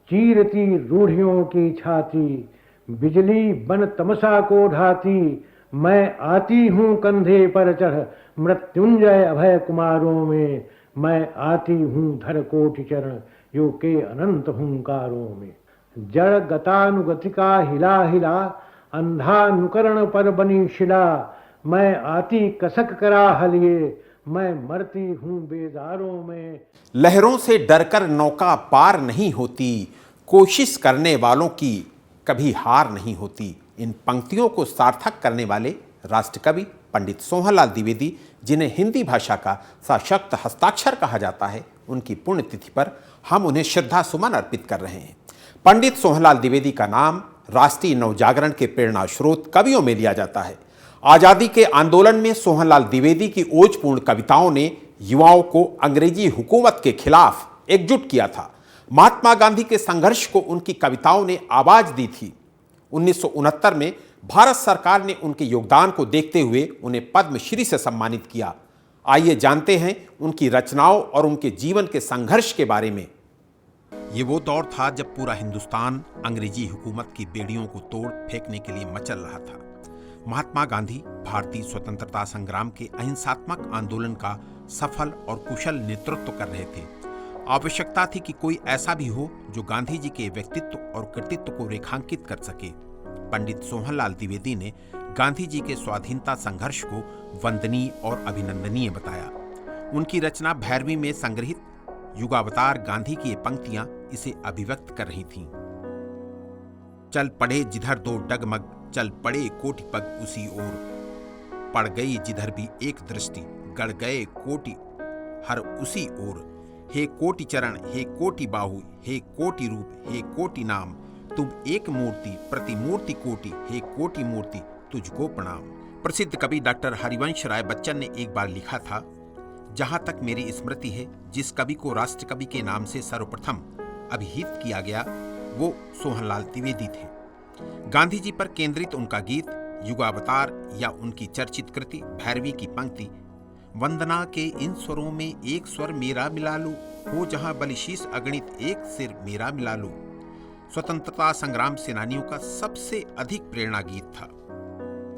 चीरती रूढ़ियों की छाती, बिजली बन तमसा को ढाती, मैं आती हूँ कंधे पर चढ़ मृत्युंजय अभय कुमारों में, मैं आती हूँ धर कोटि चरण यो के अनंत हुंकारों में। जड़ गतानुगतिका हिला हिला, अंधानुकरण पर बनी शिला, मैं आती कसक करा हलिए, मैं मरती हूँ बेदारों में। लहरों से डरकर नौका पार नहीं होती, कोशिश करने वालों की कभी हार नहीं होती। इन पंक्तियों को सार्थक करने वाले राष्ट्रकवि पंडित सोहनलाल द्विवेदी, जिन्हें हिंदी भाषा का सशक्त हस्ताक्षर कहा जाता है, उनकी पुण्यतिथि पर हम उन्हें श्रद्धा सुमन अर्पित कर रहे हैं। पंडित सोहनलाल द्विवेदी का नाम राष्ट्रीय नवजागरण के प्रेरणा स्रोत कवियों में लिया जाता है। आजादी के आंदोलन में सोहनलाल द्विवेदी की ओजपूर्ण कविताओं ने युवाओं को अंग्रेजी हुकूमत के खिलाफ एकजुट किया था। महात्मा गांधी के संघर्ष को उनकी कविताओं ने आवाज दी थी। 1969 में भारत सरकार ने उनके योगदान को देखते हुए उन्हें पद्मश्री से सम्मानित किया। आइए जानते हैं उनकी रचनाओं और उनके जीवन के संघर्ष के बारे में। ये वो दौर था जब पूरा हिंदुस्तान अंग्रेजी हुकूमत की बेड़ियों को तोड़ फेंकने के लिए मचल रहा था। महात्मा गांधी भारतीय स्वतंत्रता संग्राम के अहिंसात्मक आंदोलन का सफल और कुशल नेतृत्व कर रहे थे। आवश्यकता थी कि कोई ऐसा भी हो जो गांधी जी के व्यक्तित्व और कृतित्व को रेखांकित कर सके। पंडित सोहनलाल द्विवेदी ने गांधी जी के स्वाधीनता संघर्ष को वंदनीय और अभिनंदनीय बताया। उनकी रचना भैरवी में संग्रहित युगावतार गांधी की ये पंक्तियां इसे अभिव्यक्त कर रही थीं। चल पड़े जिधर दो डगमग, चल पड़े कोटि पग उसी ओर, पड़ गई जिधर भी एक दृष्टि, गड़ गए कोटि हर उसी ओर। हे कोटि चरण, हे कोटि बाहु, हे कोटि रूप, हे कोटि नाम, तुम एक मूर्ति प्रतिमूर्ति कोटि, हे कोटि मूर्ति तुझको प्रणाम। प्रसिद्ध कवि डॉक्टर हरिवंश राय बच्चन ने एक बार लिखा था, जहां तक मेरी स्मृति है, जिस कवि को राष्ट्रकवि के नाम से सर्वप्रथम अभिहित किया गया वो सोहनलाल द्विवेदी थे। गांधी जी पर केंद्रित उनका गीत युगावतार या उनकी चर्चित कृति भैरवी की पंक्ति, वंदना के इन स्वरों में एक स्वर मेरा मिला लो, हो जहां बलिशीष अगणित एक सिर मेरा मिला लो, स्वतंत्रता संग्राम सेनानियों का सबसे अधिक प्रेरणा गीत था।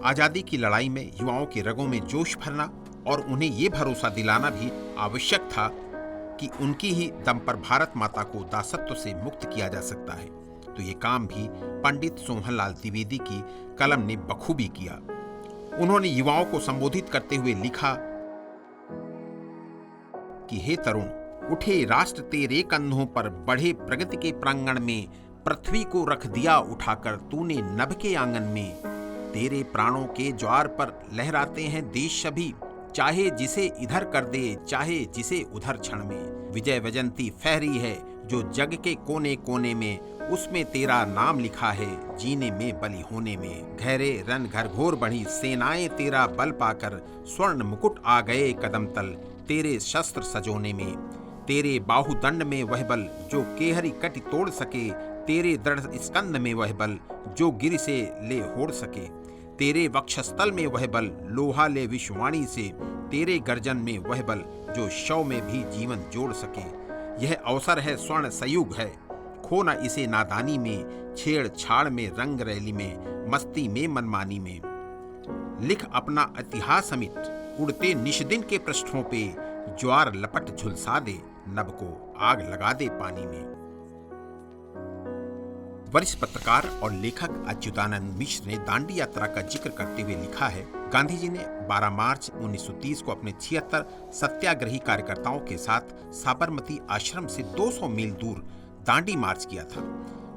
आजादी की लड़ाई में युवाओं के रगों में जोश भरना और उन्हें ये भरोसा दिलाना भी आवश्यक था कि उनकी ही दम पर भारत माता को दासत्व से मुक्त किया जा सकता है। तो ये काम भी पंडित सोहनलाल द्विवेदी की कलम ने बखूबी किया। उन्होंने युवाओं को संबोधित करते हुए लिखा कि हे तरुण, उठे राष्ट्र तेरे कंधों पर, बढ़े प्रगति के प्रांगण में, पृथ्वी को रख दिया उठाकर तूने नभ के आंगन में, तेरे प्राणों के ज्वार पर लहराते हैं देश सभी, चाहे जिसे इधर कर दे चाहे जिसे उधर क्षण में, विजय वजंती फहरी है जो जग के कोने कोने में, उसमें तेरा नाम लिखा है जीने में बलि होने में, गहरे रन घर घोर बढ़ी सेनाएं तेरा बल पाकर, स्वर्ण मुकुट आ गए कदम तल तेरे शस्त्र सजोने में, तेरे बाहुदंड में वह बल जो केहरी कटि तोड़ सके, तेरे दृढ़ स्कंद में वह बल जो गिर से ले होड़ सके, तेरे वक्षस्थल में वह बल लोहा ले विश्ववाणी से, तेरे गर्जन में वह बल जो शव में भी जीवन जोड़ सके। यह अवसर है स्वर्ण सयुग है, खो न इसे नादानी में, छेड़ छाड़ में रंग रैली में, मस्ती में मनमानी में, लिख अपना इतिहास समिट, उड़ते निशदिन के पृष्ठों पे, ज्वार लपट झुलसा दे, नभ को आग लगा दे पानी में। वरिष्ठ पत्रकार और लेखक अच्युतानंद मिश्र ने दांडी यात्रा का जिक्र करते हुए लिखा है, गांधी जी ने 12 मार्च 1930 को अपने 76 सत्याग्रही कार्यकर्ताओं के साथ साबरमती आश्रम से 200 मील दूर दांडी मार्च किया था।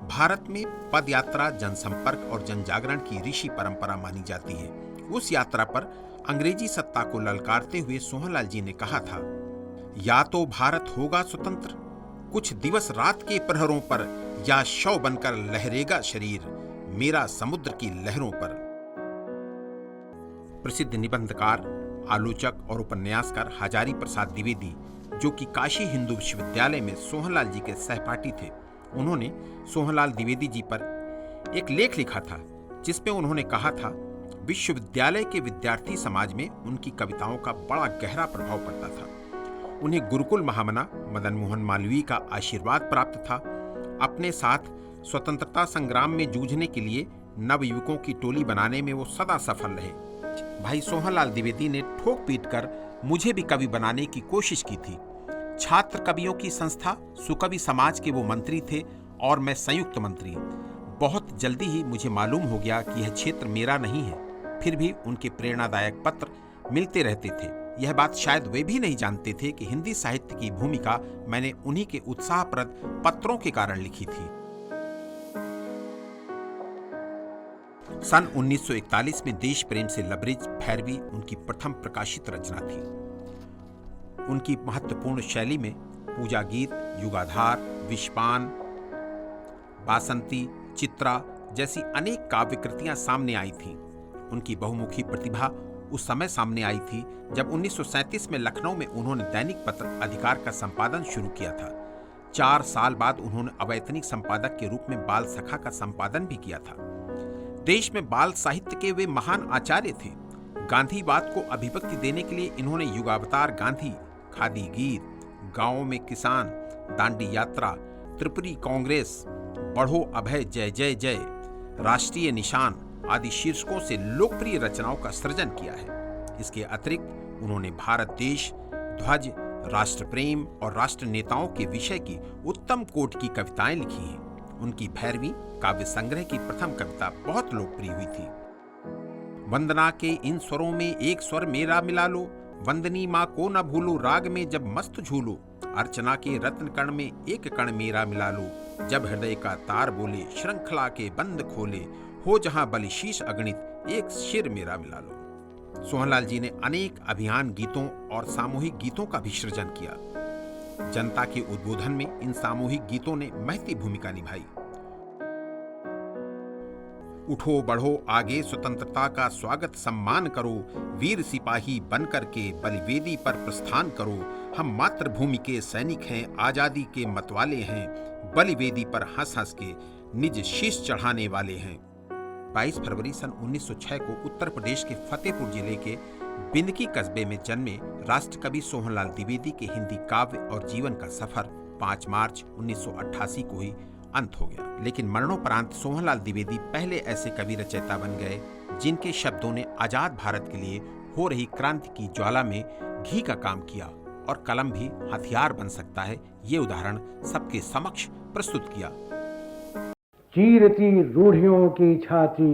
भारत में पद यात्रा जनसंपर्क और जनजागरण की ऋषि परंपरा मानी जाती है। उस यात्रा पर अंग्रेजी सत्ता को ललकारते हुए सोहनलाल जी ने कहा था, या तो भारत होगा स्वतंत्र कुछ दिवस रात के प्रहरों पर, या शव बनकर लहरेगा शरीर मेरा समुद्र की लहरों पर। प्रसिद्ध निबंधकार, आलोचक और उपन्यासकार हजारी प्रसाद द्विवेदी, जो कि काशी हिंदू विश्वविद्यालय में सोहनलाल जी के सहपाठी थे, उन्होंने सोहनलाल द्विवेदी जी पर एक लेख लिखा था जिसमें उन्होंने कहा था, विश्वविद्यालय के विद्यार्थी समाज में उनकी कविताओं का बड़ा गहरा प्रभाव पड़ता था। उन्हें गुरुकुल महामना मदन मोहन मालवीय का आशीर्वाद प्राप्त था अपने साथ स्वतंत्रता संग्राम में जूझने के लिए नवयुवकों की टोली बनाने में वो सदा सफल रहे। भाई सोहनलाल द्विवेदी ने ठोक पीट कर मुझे भी कवि बनाने की कोशिश की थी। छात्र कवियों की संस्था सुकवि समाज के वो मंत्री थे और मैं संयुक्त मंत्री। बहुत जल्दी ही मुझे मालूम हो गया कि यह क्षेत्र मेरा नहीं है। फिर भी उनके प्रेरणादायक पत्र मिलते रहते थे। यह बात शायद वे भी नहीं जानते थे कि हिंदी साहित्य की भूमिका मैंने उन्हीं के उत्साहप्रद पत्रों के कारण लिखी थी। सन 1941 में देश प्रेम से लबरेज भैरवी उनकी प्रथम प्रकाशित रचना थी। उनकी महत्वपूर्ण शैली में पूजा गीत, युगाधार, विषपान, बासंती, चित्रा जैसी अनेक काव्य कृतियां सामने आई थीं। उनकी बहुमुखी प्रतिभा उस समय सामने आई थी जब 1937 में लखनऊ में उन्होंने दैनिक पत्र अधिकार का संपादन शुरू किया था। 4 साल बाद उन्होंने अवैतनिक संपादक के रूप में बाल सखा का संपादन भी किया था। देश में बाल साहित्य के वे महान आचार्य थे। गांधीवाद को अभिव्यक्ति देने के लिए इन्होंने युगावतार गांधी, खादी गीत, गांवों में किसान, दांडी यात्रा, त्रिपुरी कांग्रेस, बढ़ो अभय जय जय जय, राष्ट्रीय निशान आदि शीर्षकों से लोकप्रिय रचनाओं का सृजन किया है। इसके अतिरिक्त उन्होंने भारत देश, ध्वज, राष्ट्र प्रेम और राष्ट्र नेताओं के विषय की उत्तम कोटि की कविताएं लिखी हैं। उनकी भैरवी काव्य संग्रह की प्रथम कविता बहुत लोकप्रिय हुई थी। वंदना के इन स्वरों में एक स्वर मेरा मिला लो, वंदनी माँ को न भूलो, राग में जब मस्त झूलो, अर्चना के रत्न कण में एक कण मेरा मिला लो, जब हृदय का तार बोले, श्रृंखला के बंद खोले, हो जहां बलि शीश अगणित, एक शिर मेरा मिला लो। सोहनलाल जी ने अनेक अभियान गीतों और सामूहिक गीतों का भी सृजन किया। जनता के उद्बोधन में इन सामूहिक गीतों ने महती भूमिका निभाई। उठो बढ़ो आगे, स्वतंत्रता का स्वागत सम्मान करो, वीर सिपाही बनकर के बलिवेदी पर प्रस्थान करो, हम मातृभूमि के सैनिक हैं, आजादी के मतवाले हैं, बलिवेदी पर हंस हंस के निज शीश चढ़ाने वाले हैं। 22 फरवरी सन 1906 को उत्तर प्रदेश के फतेहपुर जिले के बिंदकी कस्बे में जन्मे राष्ट्रकवि सोहनलाल द्विवेदी के हिंदी काव्य और जीवन का सफर 5 मार्च 1988 को ही अंत हो गया। लेकिन मरणोपरांत सोहनलाल द्विवेदी पहले ऐसे कवि रचयिता बन गए जिनके शब्दों ने आजाद भारत के लिए हो रही क्रांति की ज्वाला में घी का काम किया और कलम भी हथियार बन सकता है, ये उदाहरण सबके समक्ष प्रस्तुत किया। चीरती रूढ़ियों की छाती,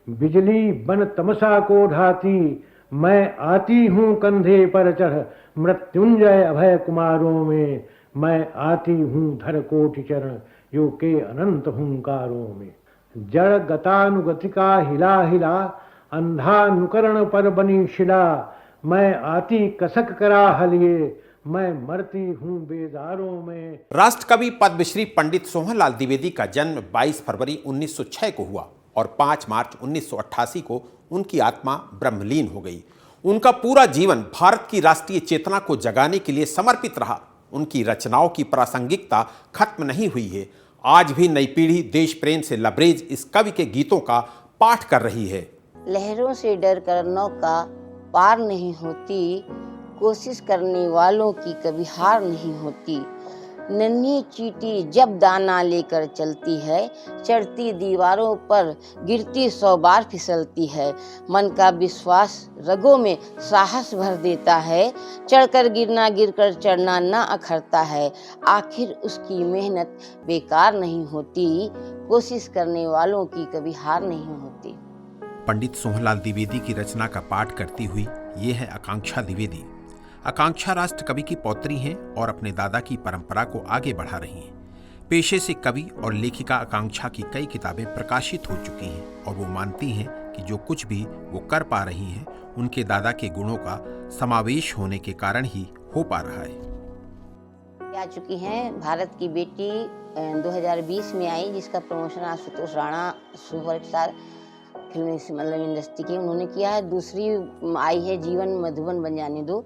बिजली बन तमसा को ढाती, मैं आती हूँ कंधे पर चढ़, मृत्युंजय अभय कुमारों में, मैं आती हूँ धर कोटि चरण, यो के अनंत हुंकारों में। जड़ गतानुगतिका हिला हिला, अंधानुकरण पर बनी शिला, मैं आती कसक करा हलिए, मैं मरती हूँ बेदारों में। राष्ट्रकवि पद्मश्री पंडित सोहनलाल द्विवेदी का जन्म 22 फरवरी 1906 को हुआ और 5 मार्च 1988 को उनकी आत्मा ब्रह्मलीन हो गई। उनका पूरा जीवन भारत की राष्ट्रीय चेतना को जगाने के लिए समर्पित रहा। उनकी रचनाओं की प्रासंगिकता खत्म नहीं हुई है। आज भी नई पीढ़ी देश प्रेम से लबरेज इस कवि के गीतों का पाठ कर रही है। लहरों से डर कर नौका पार नहीं होती, कोशिश करने वालों की कभी हार नहीं होती। नन्ही चींटी जब दाना लेकर चलती है, चढ़ती दीवारों पर गिरती 100 बार फिसलती है। मन का विश्वास रगों में साहस भर देता है, चढ़कर गिरना गिरकर चढ़ना ना अखरता है। आखिर उसकी मेहनत बेकार नहीं होती, कोशिश करने वालों की कभी हार नहीं होती। पंडित सोहनलाल द्विवेदी की रचना का पाठ करती हुई ये है आकांक्षा द्विवेदी। आकांक्षा राष्ट्र कवि की पौत्री हैं और अपने दादा की परंपरा को आगे बढ़ा रही हैं। पेशे से कवि और लेखिका आकांक्षा की कई किताबें प्रकाशित हो चुकी हैं और वो मानती हैं कि जो कुछ भी वो कर पा रही हैं उनके दादा के गुणों का समावेश होने के कारण ही हो पा रहा है। आ चुकी हैं भारत की बेटी 2020 में आई, जिसका promotion Ashutosh Rana superstar film मतलब इंडस्ट्री के उन्होंने किया है। दूसरी आई है जीवन मधुबन बन जाने दो,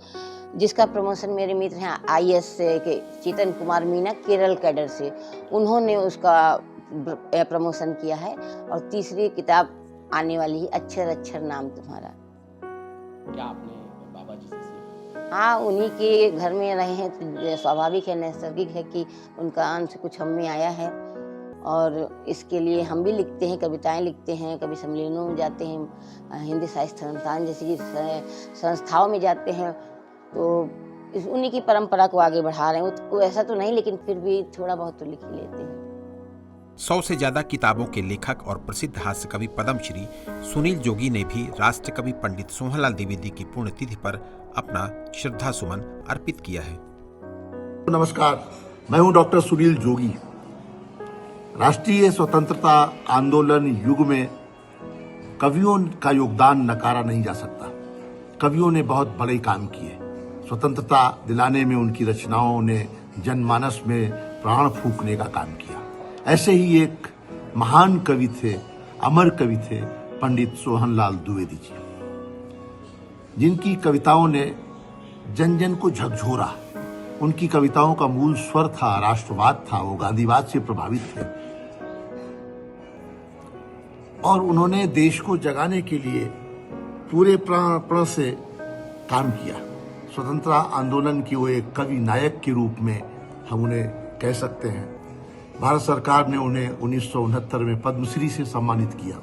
जिसका प्रमोशन मेरे मित्र हैं IAS से के चेतन कुमार मीना केरल कैडर से, उन्होंने उसका प्रमोशन किया है। और तीसरी किताब आने वाली है अक्षर अक्षर नाम तुम्हारा। क्या आपने बाबा जी से सीखा? हाँ, उन्हीं के घर में रहे हैं तो स्वाभाविक है, नैसर्गिक है कि उनका अंश कुछ हम में आया है। और इसके लिए हम भी लिखते हैं, कविताएं लिखते हैं, कभी सम्मेलनों में जाते हैं, हिंदी साहित्य संस्थान जैसी कि संस्थाओं में जाते हैं, तो उन्हीं की परंपरा को आगे बढ़ा रहे हैं। वो ऐसा तो नहीं, लेकिन फिर भी थोड़ा बहुत तो लिख ही लेते हैं। 100 से ज्यादा किताबों के लेखक और प्रसिद्ध हास्य कवि पद्मश्री सुनील जोगी ने भी राष्ट्र कवि पंडित सोहनलाल द्विवेदी की पुण्यतिथि पर अपना श्रद्धा सुमन अर्पित किया है। नमस्कार, मैं हूं डॉक्टर सुनील जोगी। राष्ट्रीय स्वतंत्रता आंदोलन युग में कवियों का योगदान नकारा नहीं जा सकता। कवियों ने बहुत बड़े काम किए। स्वतंत्रता दिलाने में उनकी रचनाओं ने जनमानस में प्राण फूंकने का काम किया। ऐसे ही एक महान कवि थे, अमर कवि थे पंडित सोहनलाल द्विवेदी जी, जिनकी कविताओं ने जन जन को झकझोरा। उनकी कविताओं का मूल स्वर था, राष्ट्रवाद था। वो गांधीवाद से प्रभावित थे और उन्होंने देश को जगाने के लिए पूरे प्राण से काम किया। स्वतंत्रता आंदोलन की वो एक कवि नायक के रूप में हम उन्हें कह सकते हैं। भारत सरकार ने उन्हें 1969 में पद्मश्री से सम्मानित किया।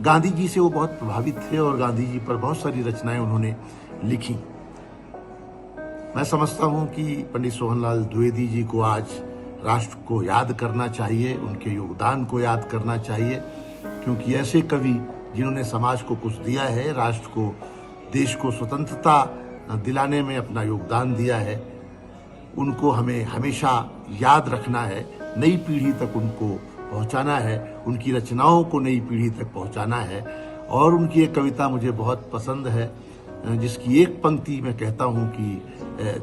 गांधी जी से वो बहुत प्रभावित थे और गांधी जी पर बहुत सारी रचनाएं उन्होंने लिखी। मैं समझता हूं कि पंडित सोहनलाल द्विवेदी जी को आज राष्ट्र को याद करना चाहिए, उनके योगदान को याद करना चाहिए, क्योंकि ऐसे कवि जिन्होंने समाज को कुछ दिया है, राष्ट्र को, देश को स्वतंत्रता दिलाने में अपना योगदान दिया है, उनको हमें हमेशा याद रखना है, नई पीढ़ी तक उनको पहुंचाना है, उनकी रचनाओं को नई पीढ़ी तक पहुंचाना है। और उनकी एक कविता मुझे बहुत पसंद है, जिसकी एक पंक्ति मैं कहता हूं कि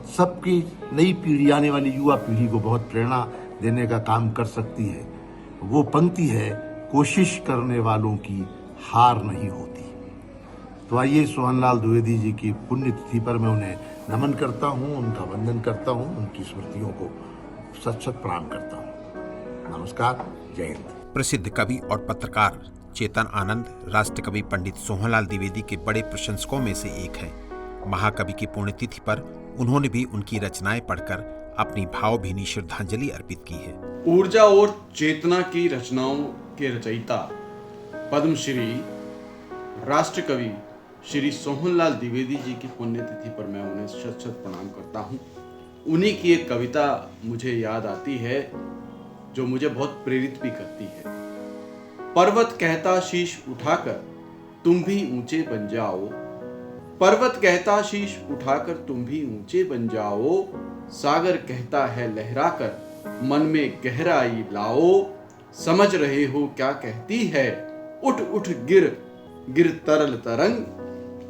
सबकी नई पीढ़ी, आने वाली युवा पीढ़ी को बहुत प्रेरणा देने का काम कर सकती है। वो पंक्ति है, कोशिश करने वालों की हार नहीं होती। तो आइए सोहनलाल द्विवेदी जी की पुण्यतिथि पर मैं उन्हें नमन करता हूं, उनका वंदन करता हूं, उनकी स्मृतियों को सत सत प्रणाम करता हूं। नमस्कार, जय हिंद। प्रसिद्ध कवि और पत्रकार चेतन आनंद राष्ट्र कवि पंडित सोहनलाल द्विवेदी के बड़े प्रशंसकों में से एक हैं। महाकवि की पुण्यतिथि पर उन्होंने भी उनकी रचनाएं पढ़कर अपनी भावभीनी श्रद्धांजलि अर्पित की है। ऊर्जा और चेतना की रचनाओं के रचयिता पद्मश्री राष्ट्र कवि श्री सोहनलाल द्विवेदी जी की पुण्यतिथि पर मैं उन्हें शत शत प्रणाम करता हूँ। उन्हीं की एक कविता मुझे याद आती है जो मुझे बहुत प्रेरित भी करती है। पर्वत कहता शीश उठाकर तुम भी ऊंचे बन जाओ, पर्वत कहता शीश उठाकर तुम भी ऊंचे बन जाओ, सागर कहता है लहराकर मन में गहराई लाओ, समझ रहे हो क्या कहती है उठ उठ गिर गिर तरल तरंग,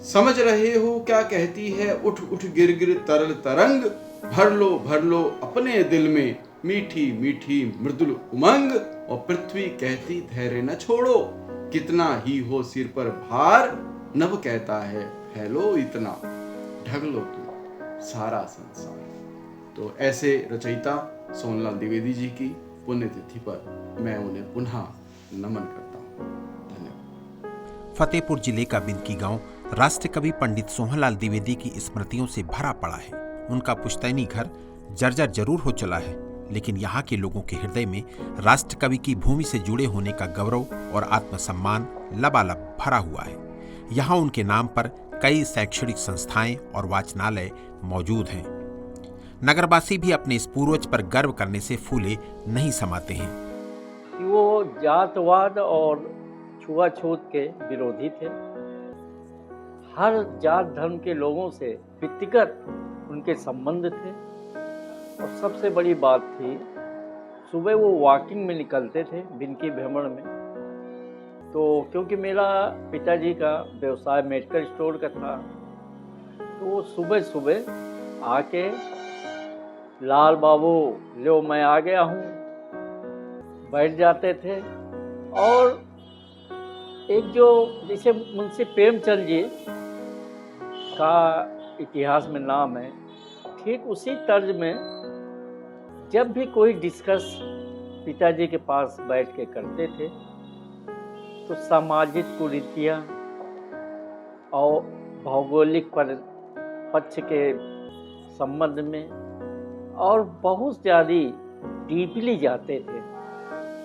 समझ रहे हो क्या कहती है उठ उठ गिर गिर तरल तरंग, भर लो अपने दिल में मीठी मीठी मृदुल उमंग, और पृथ्वी कहती धैर्य न छोड़ो, कितना ही हो सिर पर भार, नभ कहता है फैलो इतना, ढक लो तुम सारा संसार। तो ऐसे रचयिता सोहनलाल द्विवेदी जी की पुण्यतिथि पर मैं उन्हें पुनः नमन करता हूँ। धन्यवाद। फतेहपुर जिले का बिनकी गांव राष्ट्र कवि पंडित सोहनलाल द्विवेदी की स्मृतियों से भरा पड़ा है। उनका पुश्तैनी घर जर्जर जरूर हो चला है, लेकिन यहाँ के लोगों के हृदय में राष्ट्र कवि की भूमि से जुड़े होने का गौरव और आत्मसम्मान लबालब भरा हुआ है। यहाँ उनके नाम पर कई शैक्षणिक संस्थाएं और वाचनालय मौजूद हैं। नगरवासी भी अपने इस पूर्वज पर गर्व करने से फूले नहीं समाते हैं। वो जातवाद और छुआछूत के विरोधी थे। हर जात धर्म के लोगों से व्यक्तिगत उनके संबंध थे। और सबसे बड़ी बात थी, सुबह वो वॉकिंग में निकलते थे बिनकी भ्रमण में। तो क्योंकि मेरा पिताजी का व्यवसाय मेडिकल स्टोर का था, तो वो सुबह सुबह आके लाल बाबू लो मैं आ गया हूँ बैठ जाते थे। और एक जो जैसे मुंशी प्रेमचंद जी का इतिहास में नाम है, ठीक उसी तर्ज में जब भी कोई डिस्कस पिताजी के पास बैठ के करते थे तो सामाजिक कुरीतियाँ और भौगोलिक पक्ष के संबंध में और बहुत ज़्यादा डीपली जाते थे।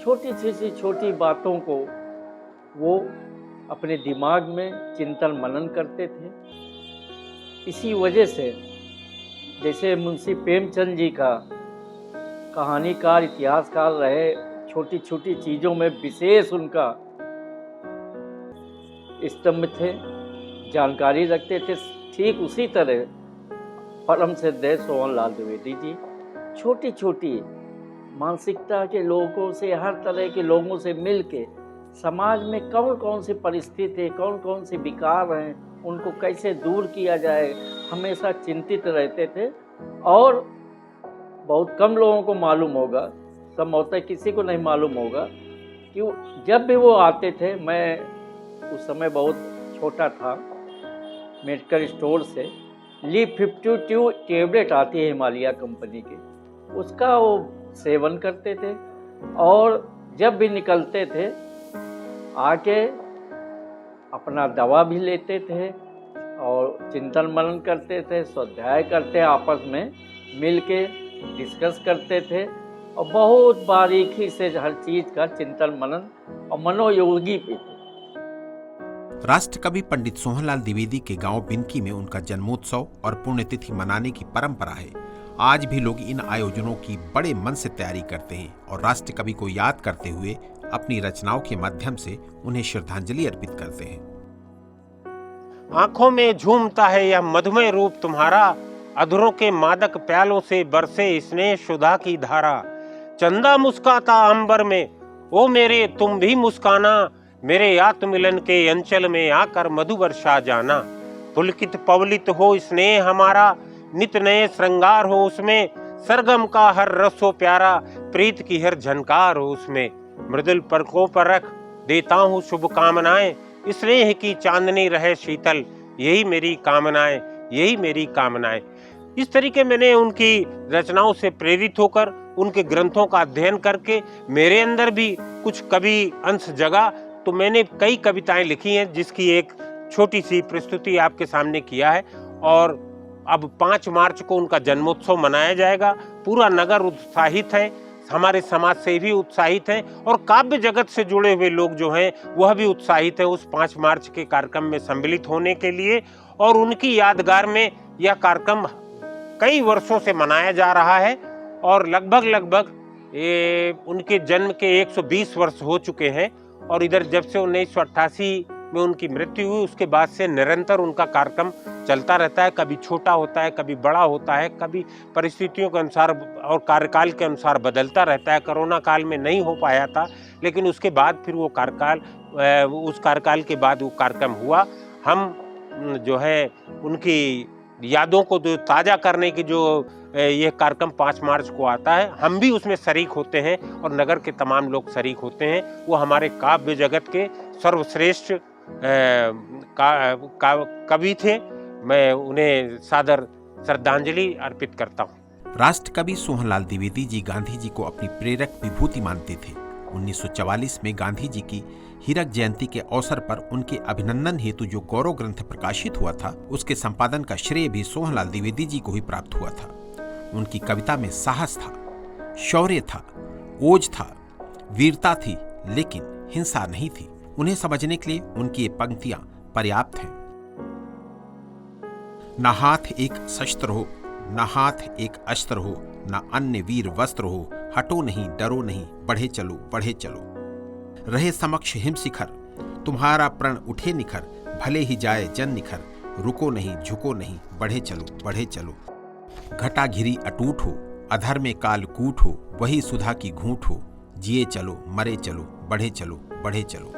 छोटी सी छोटी बातों को वो अपने दिमाग में चिंतन मनन करते थे। इसी वजह से जैसे मुंशी प्रेमचंद जी का कहानीकार, इतिहासकार रहे, छोटी छोटी चीज़ों में विशेष उनका स्तंभ थे, जानकारी रखते थे, ठीक उसी तरह परम श्रद्धेय सोहनलाल द्विवेदी जी छोटी छोटी मानसिकता के लोगों से, हर तरह के लोगों से मिल के समाज में कौन कौन सी परिस्थिति है, कौन कौन से विकार हैं, उनको कैसे दूर किया जाए, हमेशा चिंतित रहते थे। और बहुत कम लोगों को मालूम होगा, संभवतः किसी को नहीं मालूम होगा कि जब भी वो आते थे, मैं उस समय बहुत छोटा था, मेडिकल स्टोर से Li-52 टेबलेट आती है हिमालय कंपनी की, उसका वो सेवन करते थे और जब भी निकलते थे आके अपना दवा भी लेते थे और चिंतन मनन करते थे, स्वाध्याय करते, आपस में मिल के डिस्कस करते थे और बहुत बारीकी से हर चीज़ का चिंतन मनन और मनोयोगी भी थे। राष्ट्रकवि पंडित सोहनलाल द्विवेदी के गांव बिनकी में उनका जन्मोत्सव और पुण्यतिथि मनाने की परंपरा है। आज भी लोग इन आयोजनों की बड़े मन से तैयारी करते हैं और राष्ट्रकवि को याद करते हुए अपनी रचनाओं के माध्यम से उन्हें श्रद्धांजलि अर्पित करते हैं। आंखों में झूमता है यह मधुमय रूप तुम्हारा, अधरों के मादक प्यालों से बरसे स्नेह सुधा की धारा। चंदा मुस्काता अंबर में, ओ मेरे तुम भी मुस्काना, मेरे आत्ममिलन के अंचल में आकर मधु वर्षा जाना। पुलकित पवलित हो स्नेह हमारा, नित नए श्रृंगार हो उसमें, सरगम का हर रसो प्यारा, प्रीत की हर झनकार हो उसमें। मृदुल परकों पर रख देता हूँ शुभकामनाएं, स्नेह की चांदनी रहे शीतल, यही मेरी कामनाएं, यही मेरी कामनाएं। इस तरीके मैंने उनकी रचनाओं से प्रेरित होकर उनके ग्रंथों का अध्ययन करके मेरे अंदर भी कुछ कवि अंश जगा, तो मैंने कई कविताएं लिखी हैं जिसकी एक छोटी सी प्रस्तुति आपके सामने किया है। और अब 5 मार्च को उनका जन्मोत्सव मनाया जाएगा। पूरा नगर उत्साहित है, हमारे समाज से भी उत्साहित है और काव्य जगत से जुड़े हुए लोग जो हैं वह भी उत्साहित है उस 5 मार्च के कार्यक्रम में सम्मिलित होने के लिए। और उनकी यादगार में यह कार्यक्रम कई वर्षों से मनाया जा रहा है और लगभग उनके जन्म के 120 वर्ष हो चुके हैं। और इधर जब से 1988 में उनकी मृत्यु हुई उसके बाद से निरंतर उनका कार्यक्रम चलता रहता है। कभी छोटा होता है, कभी बड़ा होता है, कभी परिस्थितियों के अनुसार और कार्यकाल के अनुसार बदलता रहता है। कोरोना काल में नहीं हो पाया था, लेकिन उसके बाद फिर वो उस कार्यकाल के बाद वो कार्यक्रम हुआ। हम जो है उनकी यादों को जो ताज़ा करने की जो ये कार्यक्रम 5 मार्च को आता है, हम भी उसमें शरीक होते हैं और नगर के तमाम लोग शरीक होते हैं। वो हमारे काव्य जगत के सर्वश्रेष्ठ कवि थे। मैं उन्हें सादर श्रद्धांजलि अर्पित करता हूँ। राष्ट्रकवि सोहनलाल द्विवेदी जी गांधी जी को अपनी प्रेरक विभूति मानते थे। 1944 में गांधी जी की हीरक जयंती के अवसर पर उनके अभिनंदन हेतु जो गौरव ग्रंथ प्रकाशित हुआ था, उसके संपादन का श्रेय भी सोहनलाल द्विवेदी जी को ही प्राप्त हुआ था। उनकी कविता में साहस था, शौर्य था, ओज था, वीरता थी, लेकिन हिंसा नहीं थी। उन्हें समझने के लिए उनकी ये पंक्तियां पर्याप्त हैं। न हाथ एक शस्त्र हो, न हाथ एक अस्त्र हो, न अन्य वीर वस्त्र हो, हटो नहीं, डरो नहीं, बढ़े चलो, बढ़े चलो। रहे समक्ष हिमशिखर, तुम्हारा प्रण उठे निखर, भले ही जाए जन निखर, रुको नहीं, झुको नहीं, बढ़े चलो, बढ़े चलो। घटा घिरी अटूट हो, अधर में काल कूट हो, वही सुधा की घूंट हो, जिए चलो, मरे चलो, बढ़े चलो, बढ़े चलो।